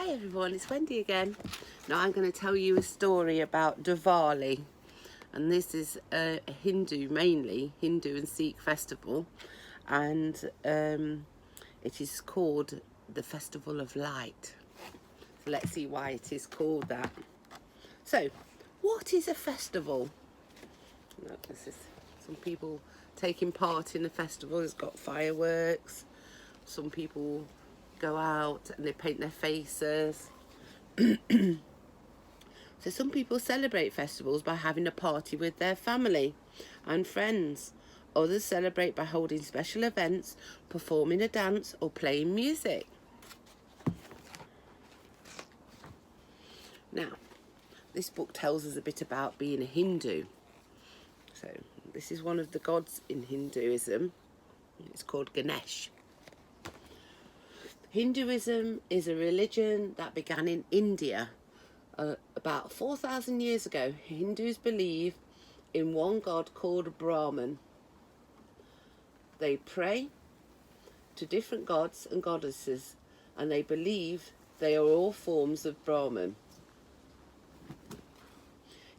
Hi everyone, it's Wendy again. Now I'm going to tell you a story about Diwali, and this is a Hindu, mainly Hindu and Sikh festival, and it is called the Festival of Light. So let's see why it is called that. So, what is a festival? Look, this is some people taking part in the festival. It's got fireworks. Some people go out and they paint their faces. So some people celebrate festivals by having a party with their family and friends. Others celebrate by holding special events, performing a dance or playing music. Now, this book tells us a bit about being a Hindu. So this is one of the gods in Hinduism. It's called Ganesh. Hinduism is a religion that began in India about 4,000 years ago. Hindus believe in one god called Brahman. They pray to different gods and goddesses, and they believe they are all forms of Brahman.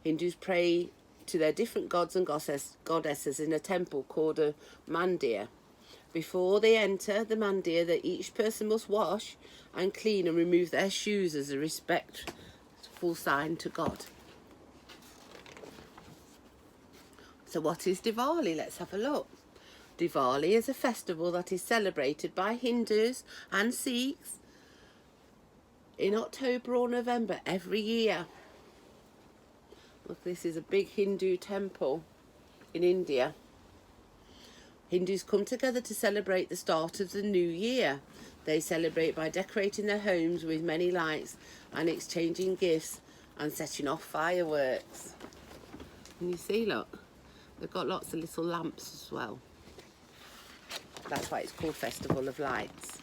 Hindus pray to their different gods and goddesses in a temple called a mandir. Before they enter the mandir, that each person must wash and clean and remove their shoes as a respectful sign to God. So what is Diwali? Let's have a look. Diwali is a festival that is celebrated by Hindus and Sikhs in October or November every year. Look, this is a big Hindu temple in India. Hindus come together to celebrate the start of the new year. They celebrate by decorating their homes with many lights and exchanging gifts and setting off fireworks. Can you see, look? They've got lots of little lamps as well. That's why it's called Festival of Lights.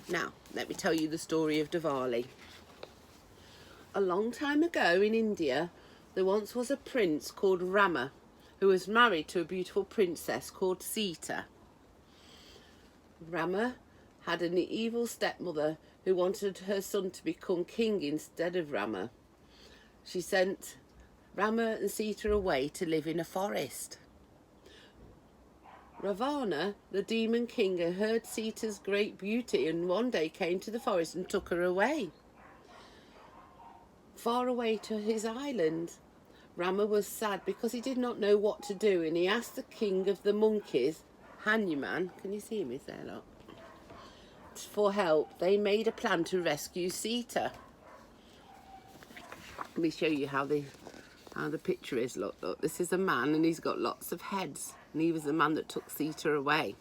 Now, let me tell you the story of Diwali. A long time ago in India, there once was a prince called Rama, who was married to a beautiful princess called Sita. Rama had an evil stepmother who wanted her son to become king instead of Rama. She sent Rama and Sita away to live in a forest. Ravana, the demon king, had heard Sita's great beauty and one day came to the forest and took her away, far away to his island. Rama was sad because he did not know what to do, and he asked the king of the monkeys, Hanuman, can you see him, is there, look, for help. They made a plan to rescue Sita. Let me show you how the picture is. Look, this is a man and he's got lots of heads, and he was the man that took Sita away.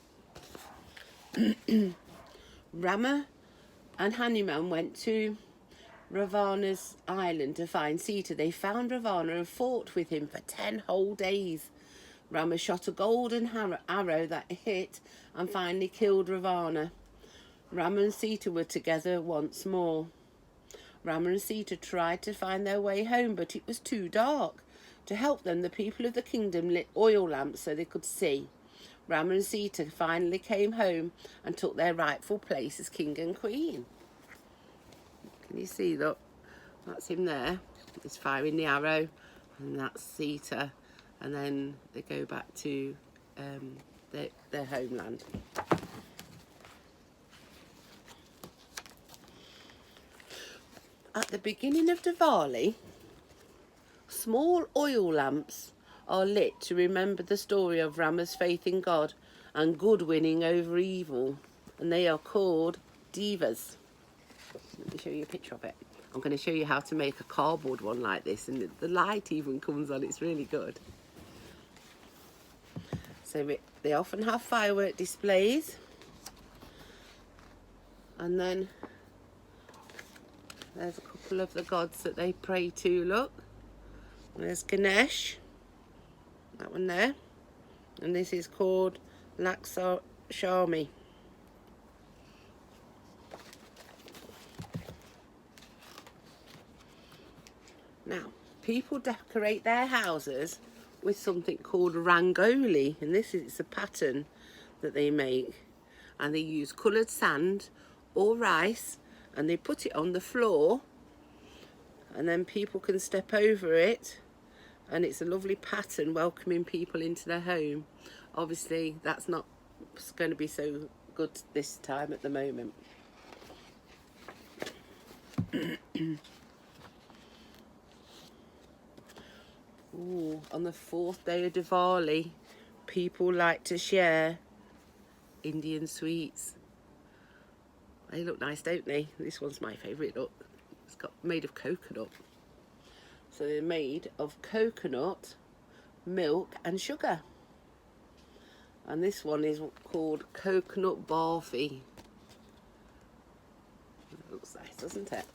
Rama and Hanuman went to Ravana's island to find Sita. They found Ravana and fought with him for 10 whole days. Rama shot a golden arrow that hit and finally killed Ravana. Rama and Sita were together once more. Rama and Sita tried to find their way home, but it was too dark. To help them, the people of the kingdom lit oil lamps so they could see. Rama and Sita finally came home and took their rightful place as king and queen. Can you see, look, that's him there, he's firing the arrow, and that's Sita, and then they go back to their homeland. At the beginning of Diwali, small oil lamps are lit to remember the story of Rama's faith in God and good winning over evil, and they are called divas. Let me show you a picture of it. I'm going to show you how to make a cardboard one like this, and the light even comes on. It's really good. So they often have firework displays, and then there's a couple of the gods that they pray to. Look, there's Ganesh, that one there, and this is called Lakshmi. Now, people decorate their houses with something called rangoli, and this is a pattern that they make, and they use coloured sand or rice, and they put it on the floor, and then people can step over it, and it's a lovely pattern welcoming people into their home. Obviously that's not going to be so good this time at the moment. Ooh, on the 4th day of Diwali, people like to share Indian sweets. They look nice, don't they? This one's my favourite. Look, it's got made of coconut. So they're made of coconut, milk and sugar. And this one is called coconut barfi. It looks nice, doesn't it?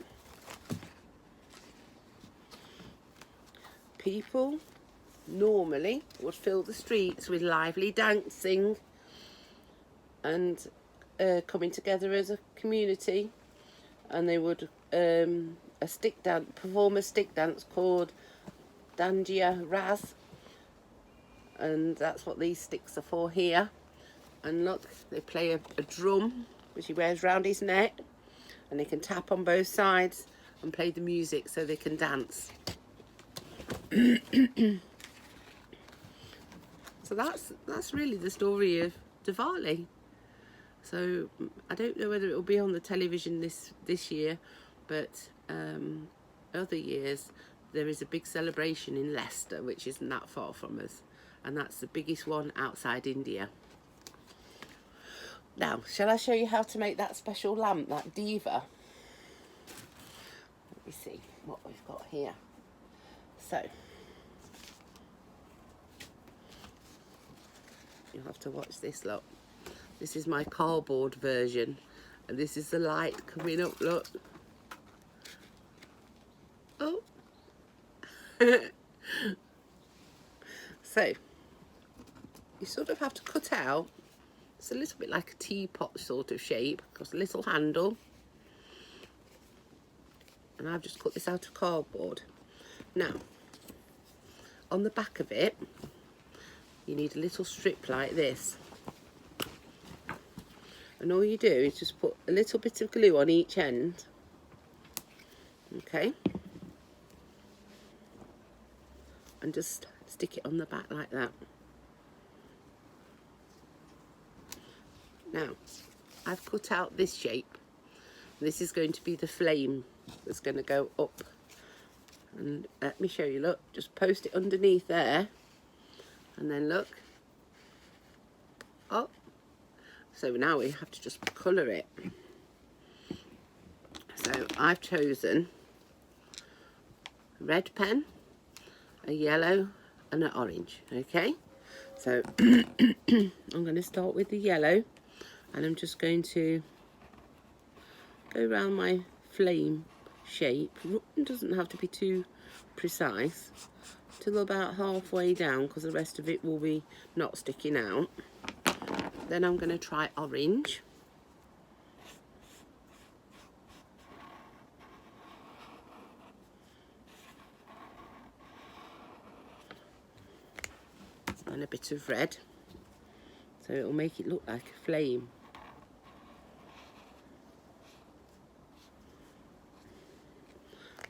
People normally would fill the streets with lively dancing and coming together as a community, and they would perform a stick dance called Dangia Raz, and that's what these sticks are for here. And look, they play a drum which he wears round his neck, and they can tap on both sides and play the music so they can dance. So that's really the story of Diwali. So I don't know whether it will be on the television this year, but other years there is a big celebration in Leicester, which isn't that far from us, and that's the biggest one outside India. Now, shall I show you how to make that special lamp, that diva? Let me see what we've got here. So you'll have to watch this, look. This is my cardboard version, and this is the light coming up, look. Oh. So you sort of have to cut out, it's a little bit like a teapot sort of shape, got a little handle, and I've just cut this out of cardboard. Now, on the back of it, you need a little strip like this. And all you do is just put a little bit of glue on each end. Okay. And just stick it on the back like that. Now, I've cut out this shape. This is going to be the flame that's going to go up. And let me show you, look, just post it underneath there. And then look. Oh. So now we have to just colour it. So I've chosen a red pen, a yellow and an orange, okay? So I'm going to start with the yellow, and I'm just going to go around my flame shape. It doesn't have to be too precise, till about halfway down, because the rest of it will be not sticking out. Then I'm going to try orange. And a bit of red, so it will make it look like a flame.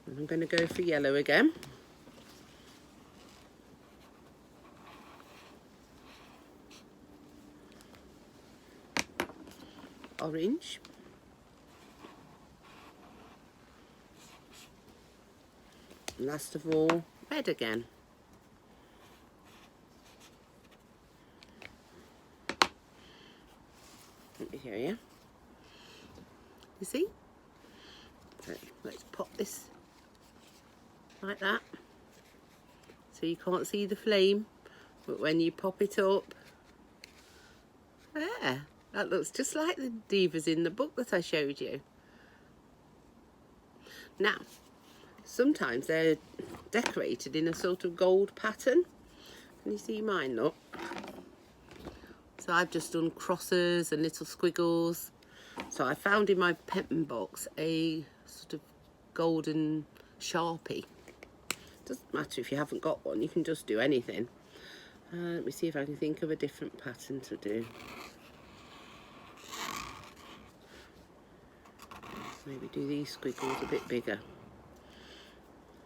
And I'm going to go for yellow again. Orange. And last of all, red again. Let me show you. You see? So let's pop this like that. So you can't see the flame, but when you pop it up, there. That looks just like the divas in the book that I showed you. Now, sometimes they're decorated in a sort of gold pattern. Can you see mine, look? So I've just done crosses and little squiggles. So I found in my pen box a sort of golden Sharpie. Doesn't matter if you haven't got one, you can just do anything. Let me see if I can think of a different pattern to do. Maybe do these squiggles a bit bigger.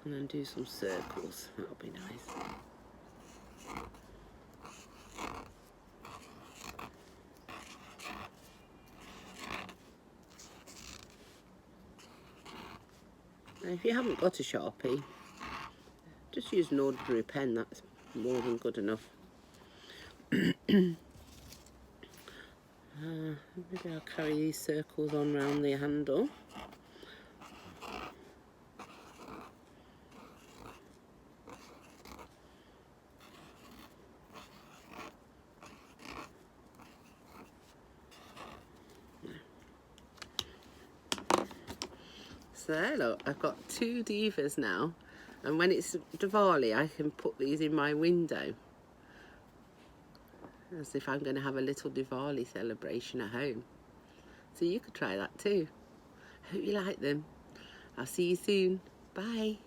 And then do some circles. That'll be nice. And if you haven't got a Sharpie, just use an ordinary pen. That's more than good enough. Maybe I'll carry these circles on round the handle. So there, look, I've got 2 divas now, and when it's Diwali I can put these in my window as if I'm going to have a little Diwali celebration at home. So you could try that too. Hope you like them. I'll see you soon. Bye.